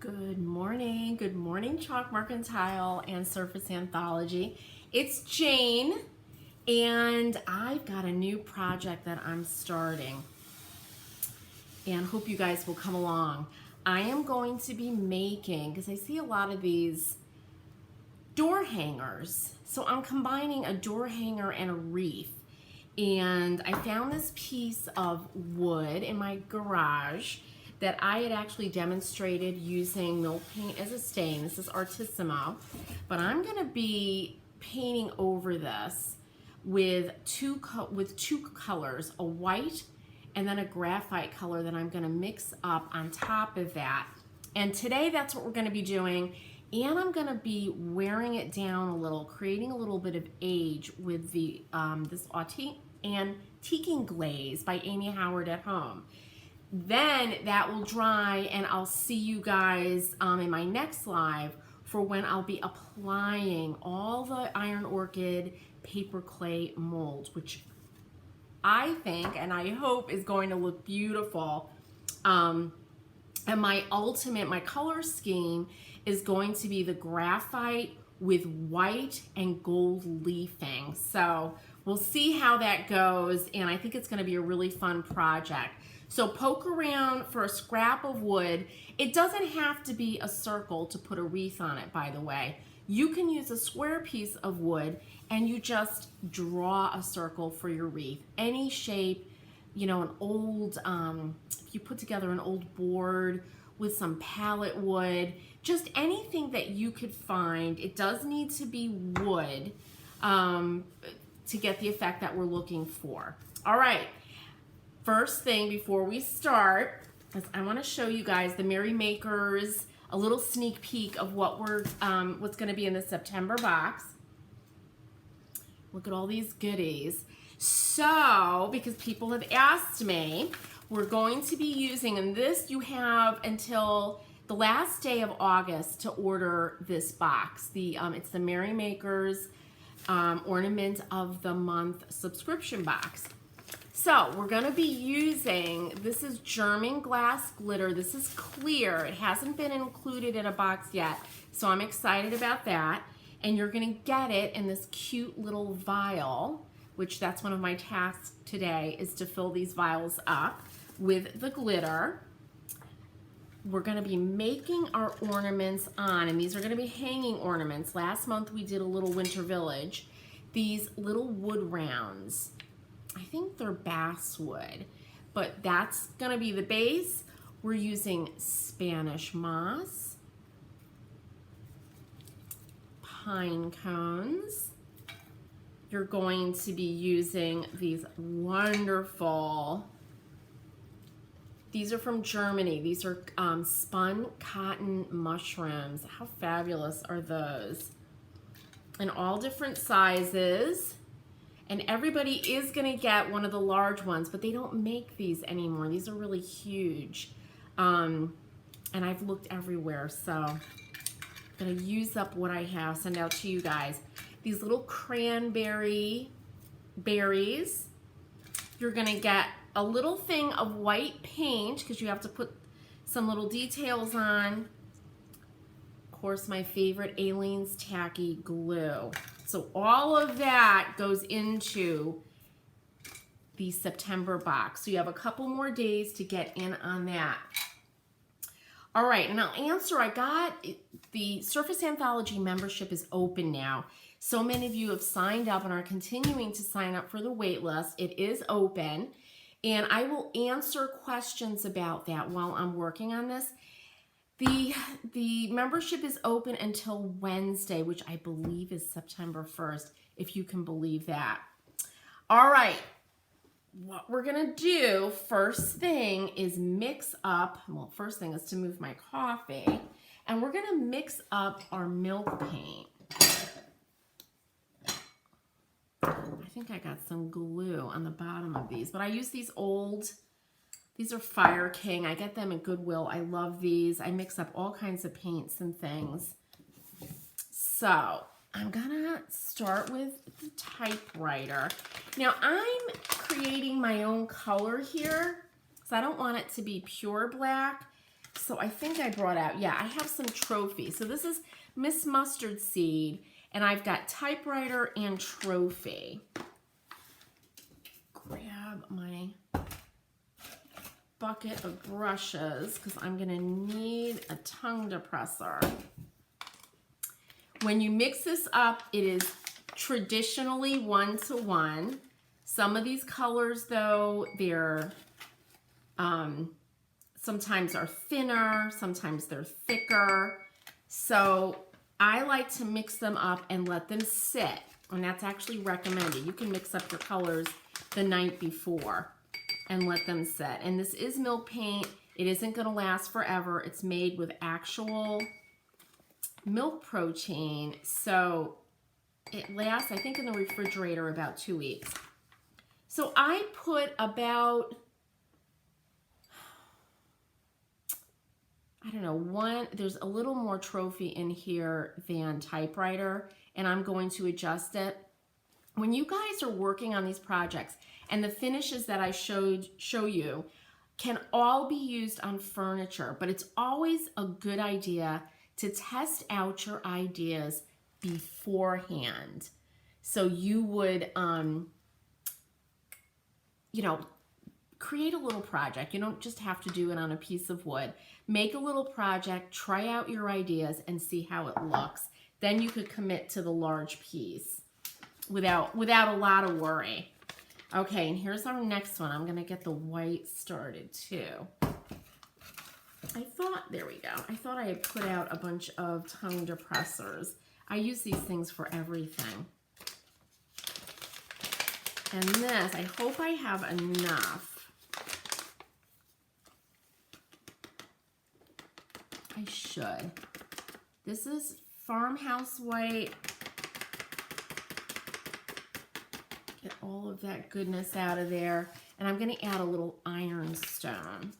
Good morning Chalk Mercantile and Surface Anthology. It's Jane, and I've got a new project that I'm starting, and hope you guys will come along. I am going to be making, because I see a lot of these door hangers, so I'm combining a door hanger and a wreath. And I found this piece of wood in my garage that I had actually demonstrated using milk paint as a stain. This is Artissimo, but I'm gonna be painting over this with two colors, a white and then a graphite color that I'm gonna mix up on top of that. And today that's what we're gonna be doing. And I'm gonna be wearing it down a little, creating a little bit of age with the this Antiquing Glaze by Amy Howard at Home. Then that will dry, and I'll see you guys in my next live for when I'll be applying all the Iron Orchid paper clay molds, which I think and I hope is going to look beautiful. And my color scheme is going to be the graphite with white and gold leafing. So we'll see how that goes, and I think it's going to be a really fun project. So poke around for a scrap of wood. It doesn't have to be a circle to put a wreath on it, by the way. You can use a square piece of wood and you just draw a circle for your wreath. Any shape, you know, an old, if you put together an old board with some pallet wood, just anything that you could find. It does need to be wood to get the effect that we're looking for. All right. First thing before we start is I want to show you guys the Merry Makers, a little sneak peek of what what's going to be in the September box. Look at all these goodies. So, because people have asked me, we're going to be using, and this you have until the last day of August to order this box. It's the Merry Makers Ornament of the Month subscription box. So we're going to be using, this is German glass glitter. This is clear. It hasn't been included in a box yet, so I'm excited about that. And you're going to get it in this cute little vial, which that's one of my tasks today, is to fill these vials up with the glitter. We're going to be making our ornaments on, and these are going to be hanging ornaments. Last month we did a little winter village. These little wood rounds, I think they're basswood, but that's going to be the base. We're using Spanish moss, pine cones. You're going to be using these wonderful, these are from Germany. These are spun cotton mushrooms. How fabulous are those? In all different sizes. And everybody is going to get one of the large ones, but they don't make these anymore. These are really huge. And I've looked everywhere, so I'm going to use up what I have, send out to you guys. These little cranberry berries. You're going to get a little thing of white paint because you have to put some little details on. Of course, my favorite, Aleene's Tacky Glue. So all of that goes into the September box. So you have a couple more days to get in on that. All right, and I'll answer, the Surface Anthology membership is open now. So many of you have signed up and are continuing to sign up for the wait list. It is open, and I will answer questions about that while I'm working on this. The membership is open until Wednesday, which I believe is September 1st, if you can believe that. All right, what we're gonna do first thing is mix up, well, first thing is to move my coffee, and we're gonna mix up our milk paint. I think I got some glue on the bottom of these, but I use these these are Fire King. I get them at Goodwill. I love these. I mix up all kinds of paints and things. So I'm gonna start with the typewriter. Now I'm creating my own color here, because I don't want it to be pure black. So I think I brought out, yeah, I have some trophy. So this is Miss Mustard Seed, and I've got typewriter and trophy. Grab my bucket of brushes because I'm going to need a tongue depressor. When you mix this up, it is traditionally 1-to-1. Some of these colors, though, they're sometimes are thinner, sometimes they're thicker. So I like to mix them up and let them sit, and that's actually recommended. You can mix up your colors the night before and let them sit. And this is milk paint. It isn't going to last forever. It's made with actual milk protein, so it lasts, I think, in the refrigerator about 2 weeks. So I put about, I don't know, there's a little more trophy in here than typewriter, and I'm going to adjust it. When you guys are working on these projects, and the finishes that I show you can all be used on furniture, but it's always a good idea to test out your ideas beforehand. So you would, you know, create a little project. You don't just have to do it on a piece of wood. Make a little project, try out your ideas, and see how it looks. Then you could commit to the large piece without a lot of worry. Okay, and here's our next one. I'm gonna get the white started too. There we go. I thought I had put out a bunch of tongue depressors. I use these things for everything. And this, I hope I have enough. I should. This is Farmhouse White. Get all of that goodness out of there. And I'm going to add a little ironstone.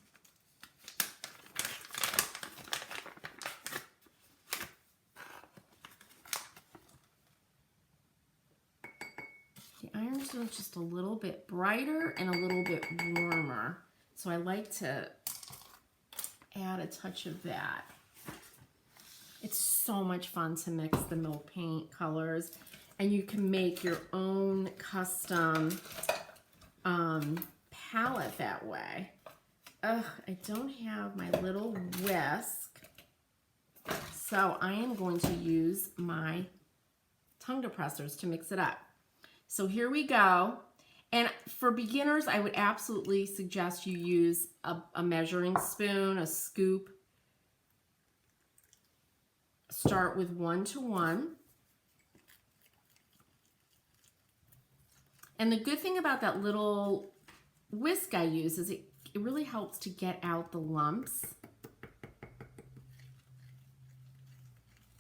The ironstone's just a little bit brighter and a little bit warmer. So I like to add a touch of that. It's so much fun to mix the milk paint colors. And you can make your own custom palette that way. Ugh, I don't have my little whisk. So I am going to use my tongue depressors to mix it up. So here we go. And for beginners, I would absolutely suggest you use a measuring spoon, a scoop. Start with 1-to-1. And the good thing about that little whisk I use is it really helps to get out the lumps.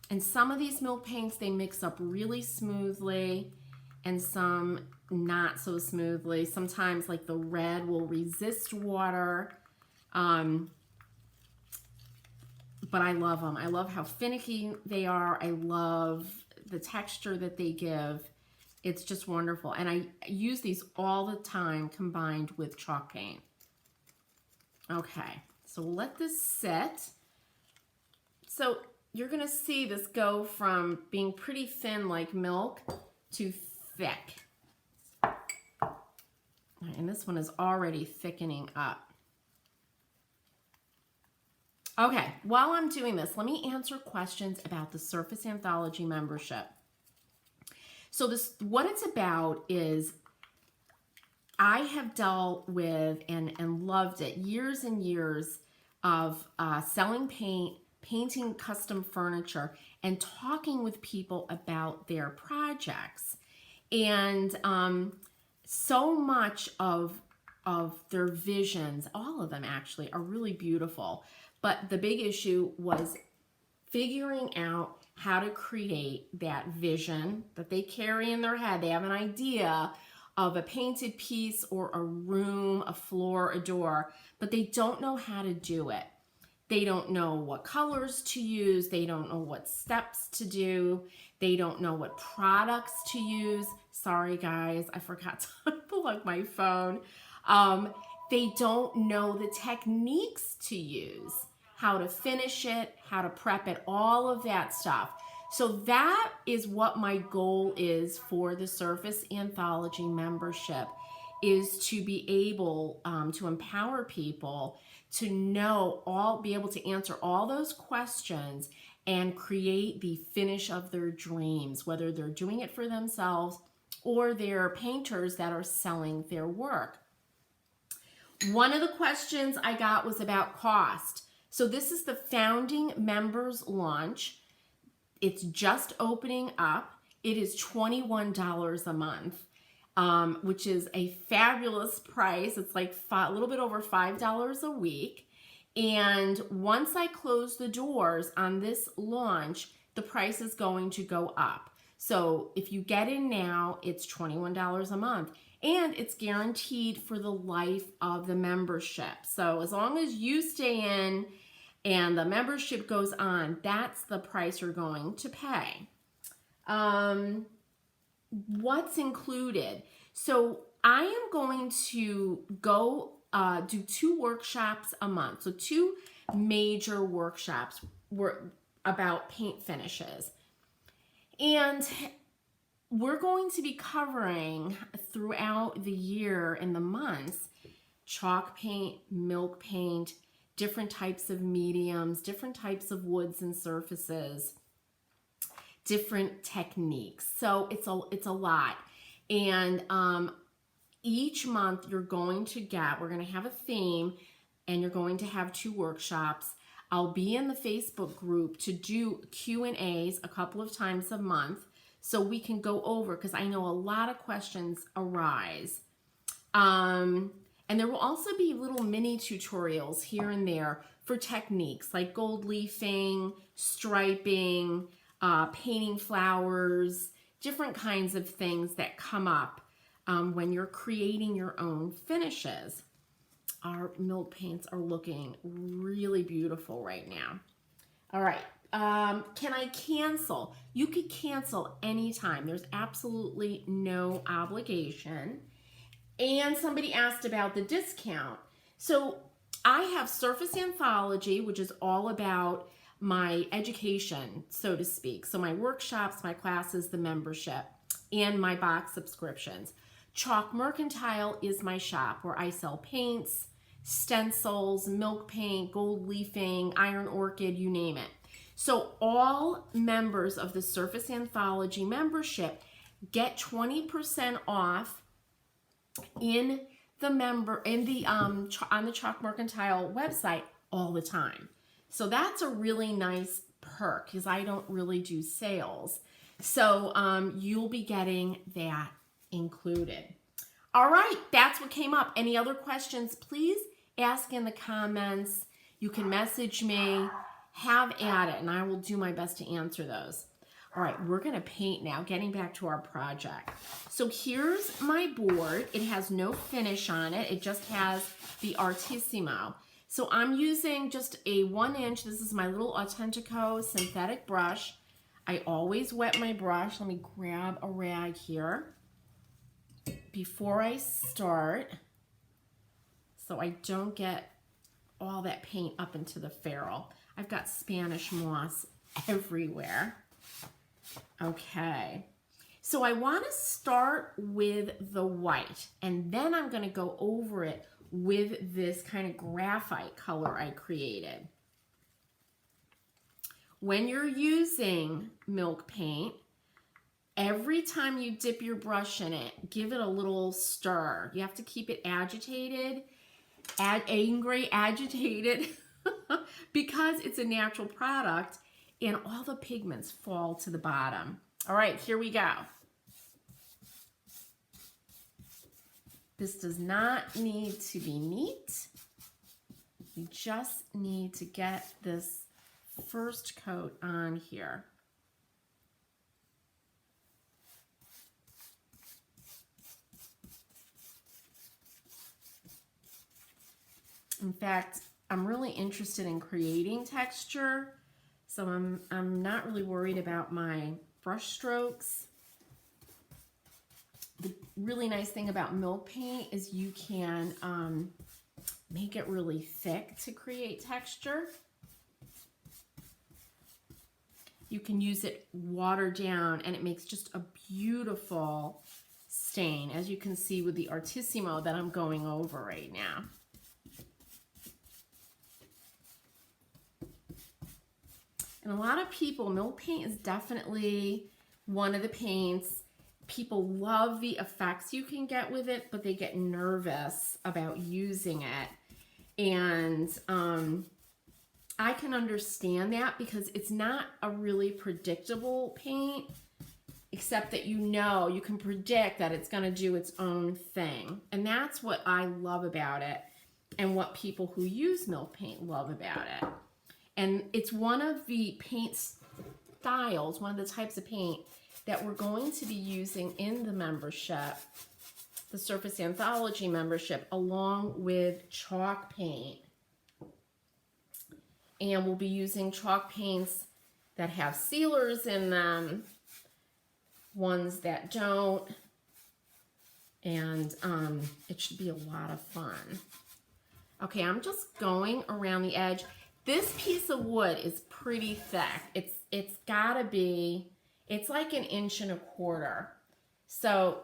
And some of these milk paints, they mix up really smoothly and some not so smoothly. Sometimes like the red will resist water. But I love them. I love how finicky they are. I love the texture that they give. It's just wonderful. And I use these all the time combined with chalk paint. Okay, so we'll let this sit. So you're going to see this go from being pretty thin like milk to thick. And this one is already thickening up. Okay, while I'm doing this, let me answer questions about the Surface Anthology membership. So what it's about is I have dealt with and loved it years and years of selling paint, painting custom furniture, and talking with people about their projects. And so much of their visions, all of them actually, are really beautiful. But the big issue was figuring out how to create that vision that they carry in their head. They have an idea of a painted piece or a room, a floor, a door, but they don't know how to do it. They don't know what colors to use. They don't know what steps to do. They don't know what products to use. Sorry guys, I forgot to plug my phone. They don't know the techniques to use. how to finish it, how to prep it, all of that stuff. So that is what my goal is for the Surface Anthology membership, is to be able to empower people to know be able to answer all those questions and create the finish of their dreams, whether they're doing it for themselves or they're painters that are selling their work. One of the questions I got was about cost. So this is the founding members launch. It's just opening up. It is $21 a month, which is a fabulous price. It's like a little bit over $5 a week. And once I close the doors on this launch, the price is going to go up. So if you get in now, it's $21 a month. And it's guaranteed for the life of the membership. So as long as you stay in and the membership goes on, that's the price you're going to pay. What's included? So I am going to go do 2 workshops a month. So 2 major workshops were about paint finishes. And we're going to be covering throughout the year and the months chalk paint, milk paint, different types of mediums, different types of woods and surfaces, different techniques. So it's a lot. And each month we're going to have a theme, and you're going to have 2 workshops. I'll be in the Facebook group to do Q&As a couple of times a month, so we can go over, because I know a lot of questions arise. And there will also be little mini tutorials here and there for techniques like gold leafing, striping, painting flowers, different kinds of things that come up when you're creating your own finishes. Our milk paints are looking really beautiful right now. All right. Can I cancel? You could cancel anytime. There's absolutely no obligation. And somebody asked about the discount. So I have Surface Anthology, which is all about my education, so to speak. So my workshops, my classes, the membership, and my box subscriptions. Chalk Mercantile is my shop where I sell paints, stencils, milk paint, gold leafing, iron orchid, you name it. So all members of the Surface Anthology membership get 20% off on the Chalk Mercantile website all the time. So that's a really nice perk, because I don't really do sales. So you'll be getting that included. All right, that's what came up. Any other questions, please ask in the comments. You can message me, have at it, and I will do my best to answer those. All right, we're gonna paint now, getting back to our project. So here's my board. It has no finish on it. It just has the Artissimo. So I'm using just a 1-inch, this is my little Authentico synthetic brush. I always wet my brush. Let me grab a rag here before I start, so I don't get all that paint up into the ferrule. I've got Spanish moss everywhere. Okay, so I want to start with the white, and then I'm going to go over it with this kind of graphite color I created. When you're using milk paint, every time you dip your brush in it, give it a little stir. You have to keep it agitated, angry, agitated, because it's a natural product and all the pigments fall to the bottom. All right, here we go. This does not need to be neat. You just need to get this first coat on here. In fact, I'm really interested in creating texture, so I'm not really worried about my brush strokes. The really nice thing about milk paint is you can make it really thick to create texture. you can use it watered down, and it makes just a beautiful stain, as you can see with the Artissimo that I'm going over right now. And a lot of people, milk paint is definitely one of the paints. People love the effects you can get with it, but they get nervous about using it. And I can understand that, because it's not a really predictable paint, except that you can predict that it's going to do its own thing. And that's what I love about it, and what people who use milk paint love about it. And it's one of the paint styles, one of the types of paint that we're going to be using in the membership, the Surface Anthology membership, along with chalk paint. And we'll be using chalk paints that have sealers in them, ones that don't, and it should be a lot of fun. Okay, I'm just going around the edge. This piece of wood is pretty thick. It's gotta be, it's like 1.25 inches. So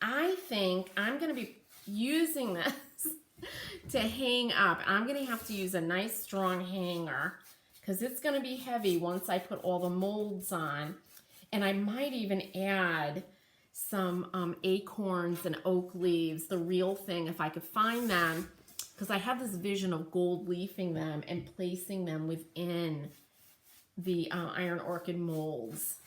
I think I'm gonna be using this to hang up. I'm gonna have to use a nice strong hanger, because it's gonna be heavy once I put all the molds on. And I might even add some acorns and oak leaves, the real thing, if I could find them, because I have this vision of gold leafing them and placing them within the iron orchid molds.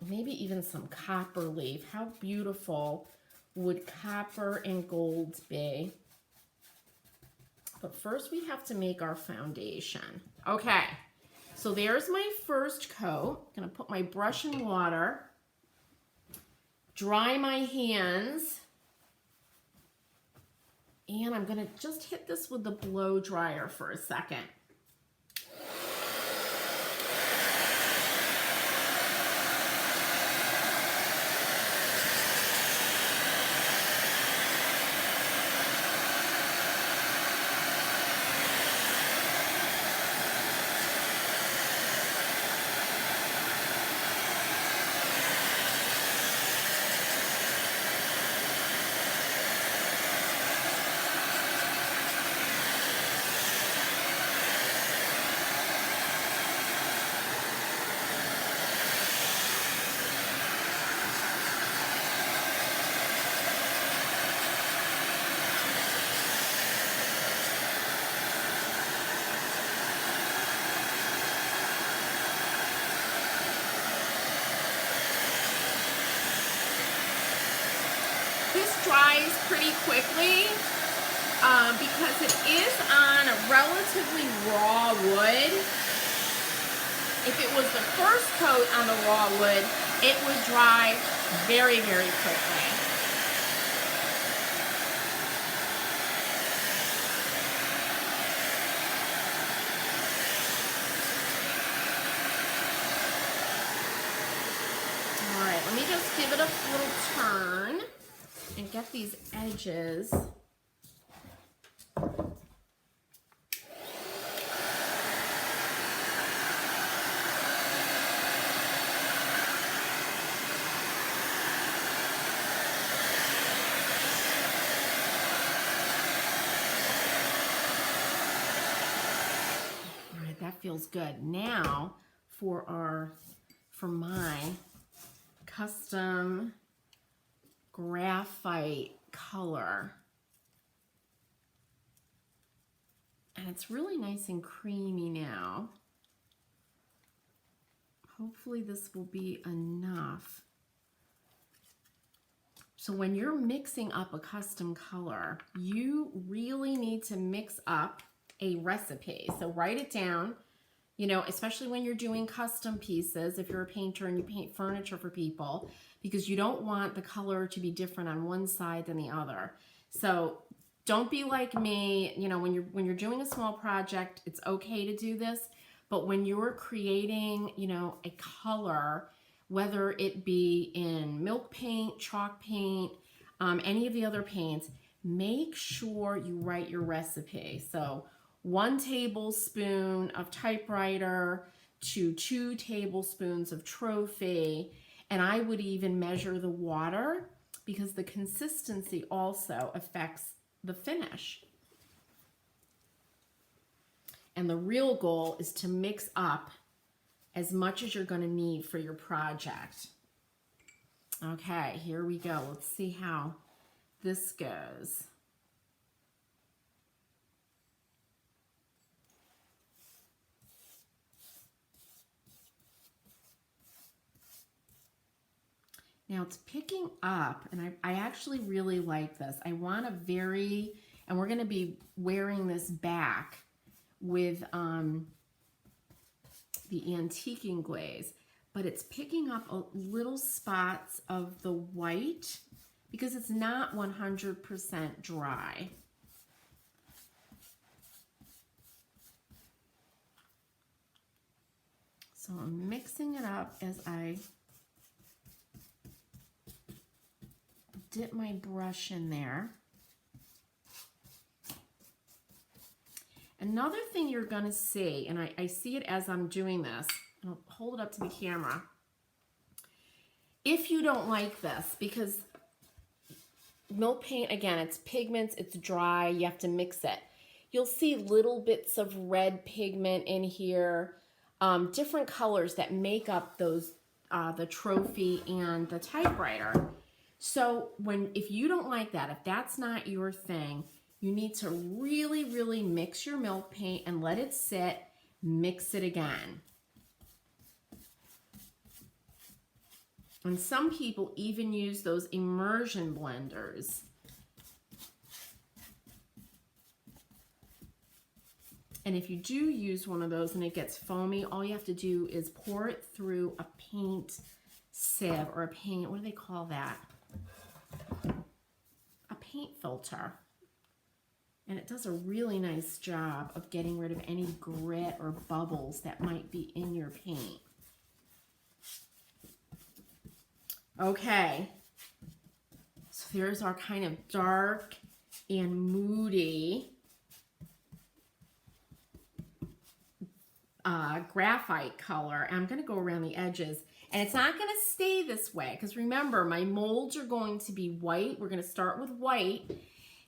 Maybe even some copper leaf. How beautiful would copper and gold be? But first we have to make our foundation. Okay, so there's my first coat. I'm gonna put my brush in water, dry my hands, and I'm gonna just hit this with the blow dryer for a second. Dries pretty quickly because it is on a relatively raw wood. If it was the first coat on the raw wood, it would dry very, very quickly. All right, let me just give it a little turn and get these edges. All right, that feels good. Now for my custom graphite color, and it's really nice and creamy now. Hopefully this will be enough. So when you're mixing up a custom color, you really need to mix up a recipe. So write it down, you know, especially when you're doing custom pieces, if you're a painter and you paint furniture for people, because you don't want the color to be different on one side than the other. So don't be like me, you know, when you're doing a small project, it's okay to do this, but when you're creating, you know, a color, whether it be in milk paint, chalk paint, any of the other paints, make sure you write your recipe. So 1 tablespoon of typewriter, to 2 tablespoons of trophy, and I would even measure the water because the consistency also affects the finish. And the real goal is to mix up as much as you're going to need for your project. Okay, here we go. Let's see how this goes. Now it's picking up, and I actually really like this. I want a very, and we're going to be wearing this back with the antiquing glaze, but it's picking up little spots of the white because it's not 100% dry. So I'm mixing it up as I dip my brush in there. Another thing you're going to see, and I see it as I'm doing this, I'll hold it up to the camera. If you don't like this, because milk paint, again, it's pigments, it's dry, you have to mix it. You'll see little bits of red pigment in here, different colors that make up those, the trophy and the typewriter. So if you don't like that, if that's not your thing, you need to really, really mix your milk paint and let it sit, mix it again. And some people even use those immersion blenders. And if you do use one of those and it gets foamy, all you have to do is pour it through a paint sieve or a paint, what do they call that? A paint filter. And it does a really nice job of getting rid of any grit or bubbles that might be in your paint. Okay, so there's our kind of dark and moody graphite color. I'm going to go around the edges, and it's not going to stay this way because remember, my molds are going to be white. We're going to start with white,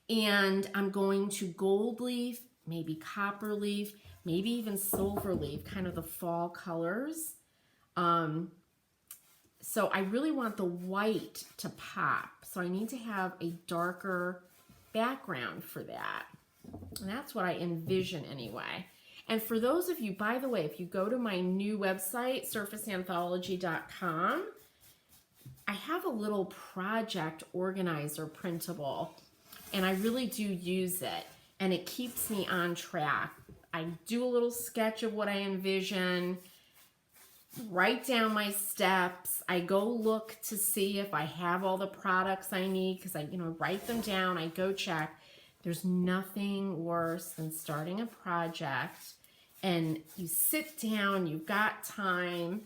and I'm going to gold leaf, maybe copper leaf, maybe even silver leaf, kind of the fall colors. So I really want the white to pop. So I need to have a darker background for that. And that's what I envision anyway. And for those of you, by the way, if you go to my new website, surfaceanthology.com, I have a little project organizer printable, and I really do use it, and it keeps me on track. I do a little sketch of what I envision, write down my steps. I go look to see if I have all the products I need because I, write them down. I go check. There's nothing worse than starting a project and you sit down, you've got time,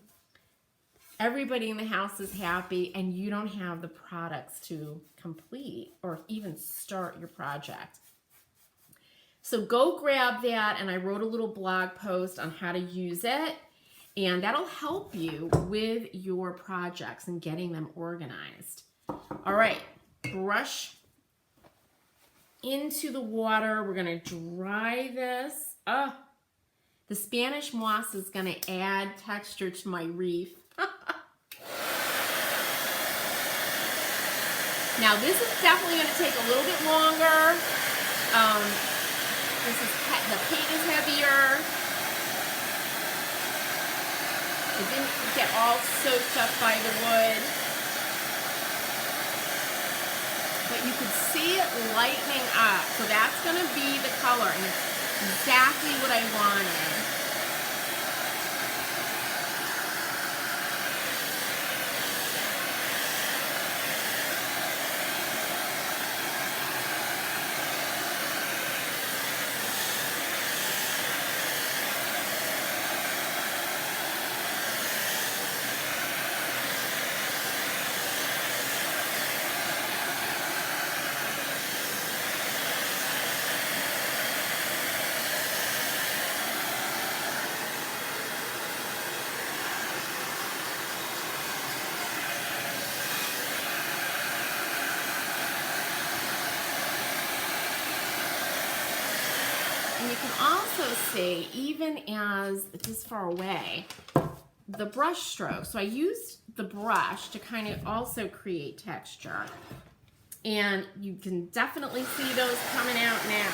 everybody in the house is happy, and you don't have the products to complete or even start your project. So go grab that, and I wrote a little blog post on how to use it. And that'll help you with your projects and getting them organized. All right, brush into the water. We're gonna dry this. The Spanish moss is gonna add texture to my wreath. Now this is definitely gonna take a little bit longer. The paint is heavier. It didn't get all soaked up by the wood. But you could see it lightening up. So that's going to be the color. And it's exactly what I wanted. And you can also see, even as this far away, the brush stroke. So I used the brush to kind of also create texture. And you can definitely see those coming out now.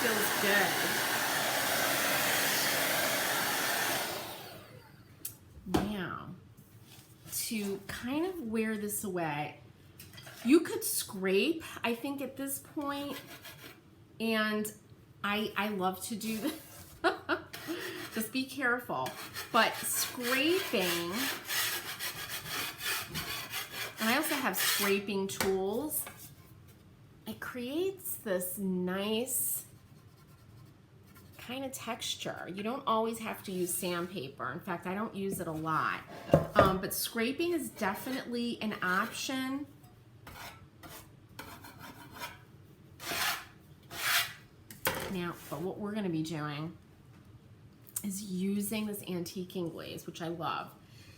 Feels good. Now, to kind of wear this away, you could scrape, I think, at this point, and I love to do this. Just be careful. But scraping, and I also have scraping tools, it creates this nice kind of texture. You don't always have to use sandpaper. In fact, I don't use it a lot. But scraping is definitely an option. Now, but what we're gonna be doing is using this antiquing glaze, which I love.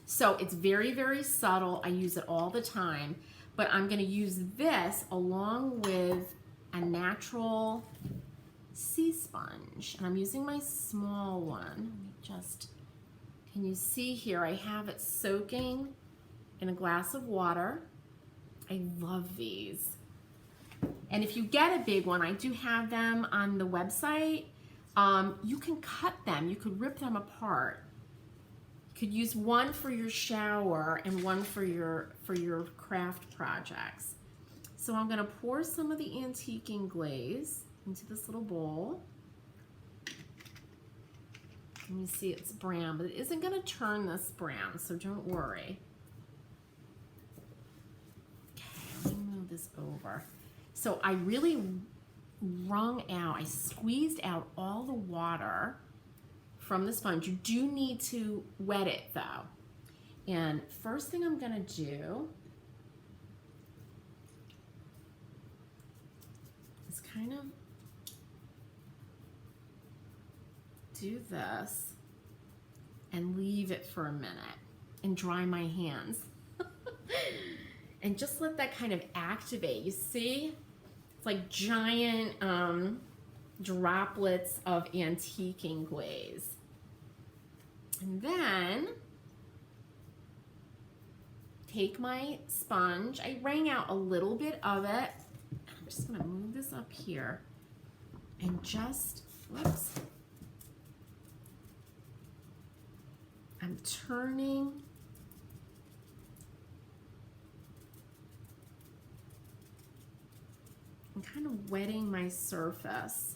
So it's very, very subtle. I use it all the time, but I'm gonna use this along with a natural sea sponge, and I'm using my small one. Let me just, can you see here, I have it soaking in a glass of water. I love these. And if you get a big one, I do have them on the website. You can cut them, you could rip them apart. You could use one for your shower and one for your craft projects. So I'm gonna pour some of the antiquing glaze into this little bowl. And you see it's brown, but it isn't gonna turn this brown, so don't worry. Okay, let me move this over. So I really wrung out, I squeezed out all the water from the sponge. You do need to wet it though. And first thing I'm gonna do is kind of do this and leave it for a minute and dry my hands. And just let that kind of activate. You see? It's like giant droplets of antiquing glaze. And then take my sponge. I wring out a little bit of it. I'm just gonna move this up here and just, whoops. I'm turning and kind of wetting my surface.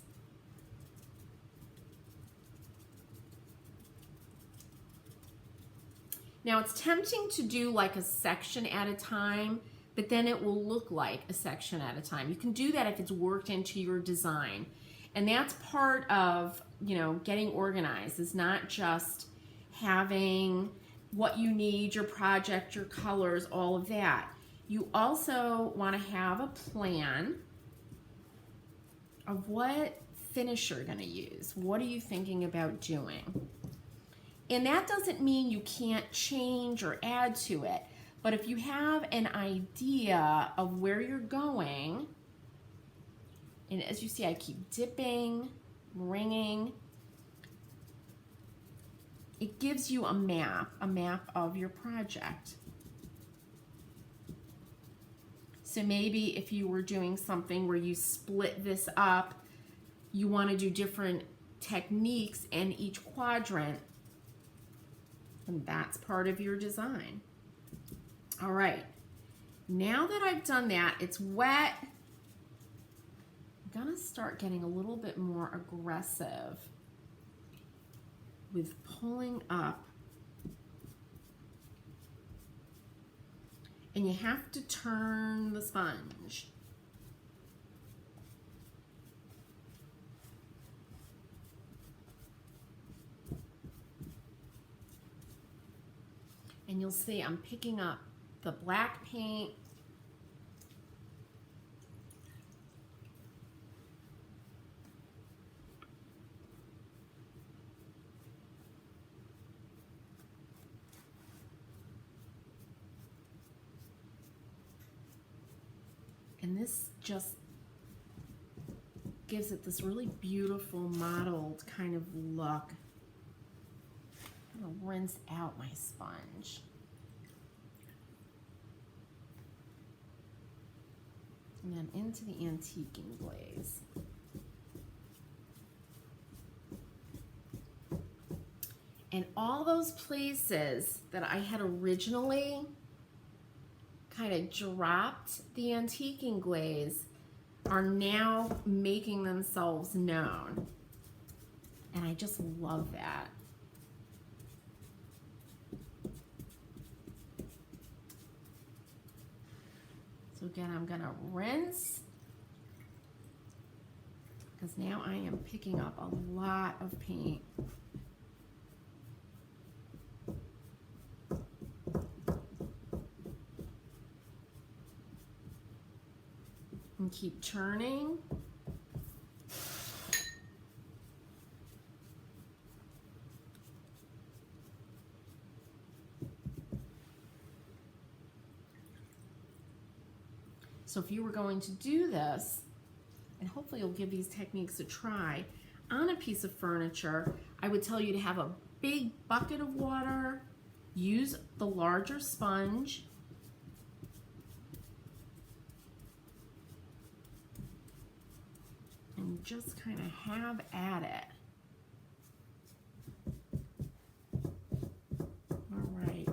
Now it's tempting to do like a section at a time, but then it will look like a section at a time. You can do that if it's worked into your design. And that's part of, you know, getting organized, is not just having what you need, your project, your colors, all of that. You also want to have a plan of what finish you're going to use. What are you thinking about doing? And that doesn't mean you can't change or add to it, but if you have an idea of where you're going, and as you see, I keep dipping, wringing, it gives you a map of your project. So maybe if you were doing something where you split this up, you want to do different techniques in each quadrant, and that's part of your design. All right, now that I've done that, it's wet. I'm gonna start getting a little bit more aggressive with pulling up And you have to turn the sponge. And you'll see I'm picking up the black paint. And this just gives it this really beautiful mottled kind of look. I'm gonna rinse out my sponge. And then into the antiquing glaze. And all those places that I had originally kind of dropped the antiquing glaze are now making themselves known. And I just love that. So again, I'm gonna rinse because now I am picking up a lot of paint. And keep turning. So if you were going to do this, and hopefully you'll give these techniques a try, on a piece of furniture, I would tell you to have a big bucket of water, use the larger sponge, and just kind of have at it. All right,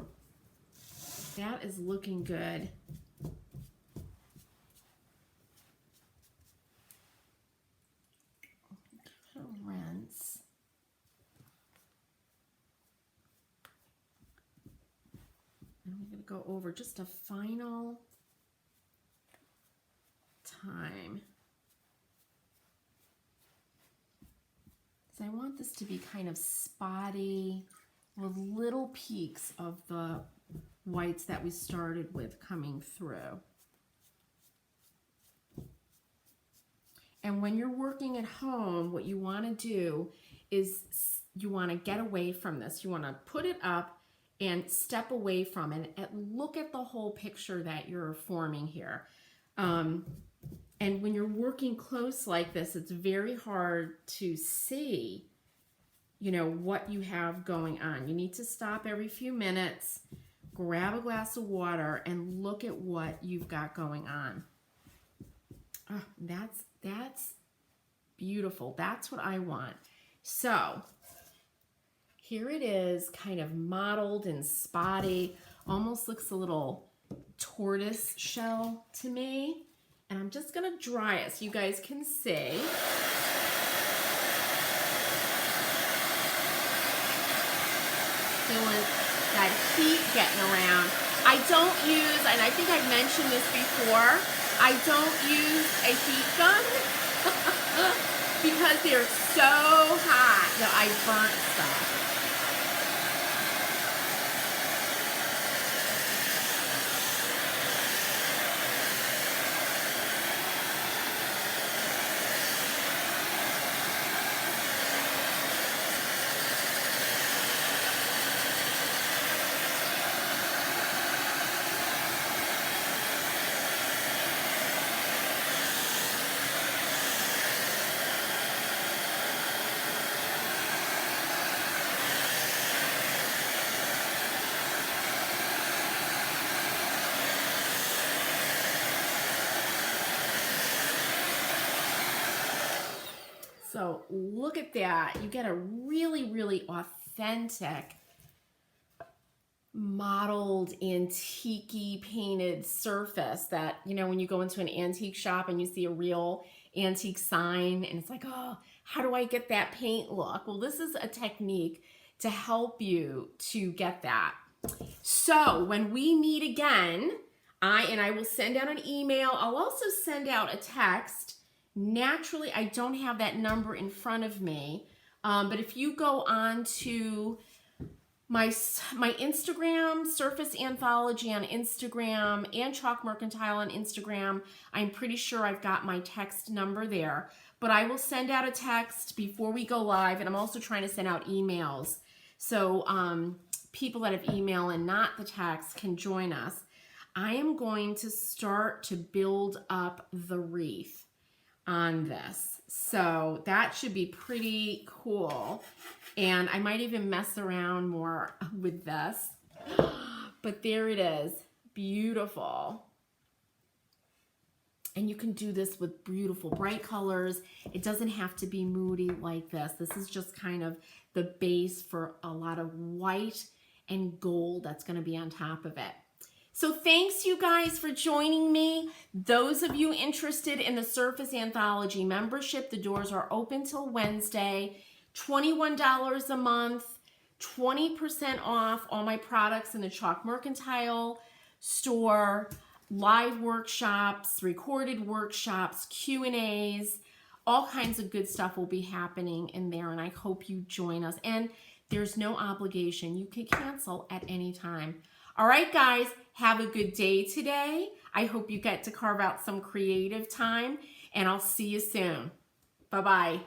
that is looking good. Rinse. And we're going to go over just a final time. So I want this to be kind of spotty with little peaks of the whites that we started with coming through. And when you're working at home, what you want to do is you want to get away from this. You want to put it up and step away from it and look at the whole picture that you're forming here. And when you're working close like this, it's very hard to see, you know, what you have going on. You need to stop every few minutes, grab a glass of water, and look at what you've got going on. Oh, that's beautiful. That's what I want. So here it is, kind of mottled and spotty, almost looks a little tortoise shell to me. And I'm just gonna dry it so you guys can see. Feeling that heat getting around. I don't use, and I think I've mentioned this before, I don't use a heat gun because they're so hot that I burnt stuff. So look at that. You get a really, really authentic, mottled, antique-y painted surface that, you know, when you go into an antique shop and you see a real antique sign and it's like, oh, how do I get that paint look? Well, this is a technique to help you to get that. So when we meet again, I will send out an email. I'll also send out a text. Naturally, I don't have that number in front of me, but if you go on to my Instagram, Surface Anthology on Instagram, and Chalk Mercantile on Instagram, I'm pretty sure I've got my text number there. But I will send out a text before we go live, and I'm also trying to send out emails. So people that have email and not the text can join us. I am going to start to build up the wreath on this. So that should be pretty cool. And I might even mess around more with this. But there it is. Beautiful. And you can do this with beautiful bright colors. It doesn't have to be moody like this. This is just kind of the base for a lot of white and gold that's going to be on top of it. So thanks you guys for joining me. Those of you interested in the Surface Anthology membership, the doors are open till Wednesday. $21 a month, 20% off all my products in the Chalk Mercantile store, live workshops, recorded workshops, Q&As, all kinds of good stuff will be happening in there, and I hope you join us. And there's no obligation. You can cancel at any time. All right, guys, have a good day today. I hope you get to carve out some creative time, and I'll see you soon. Bye-bye.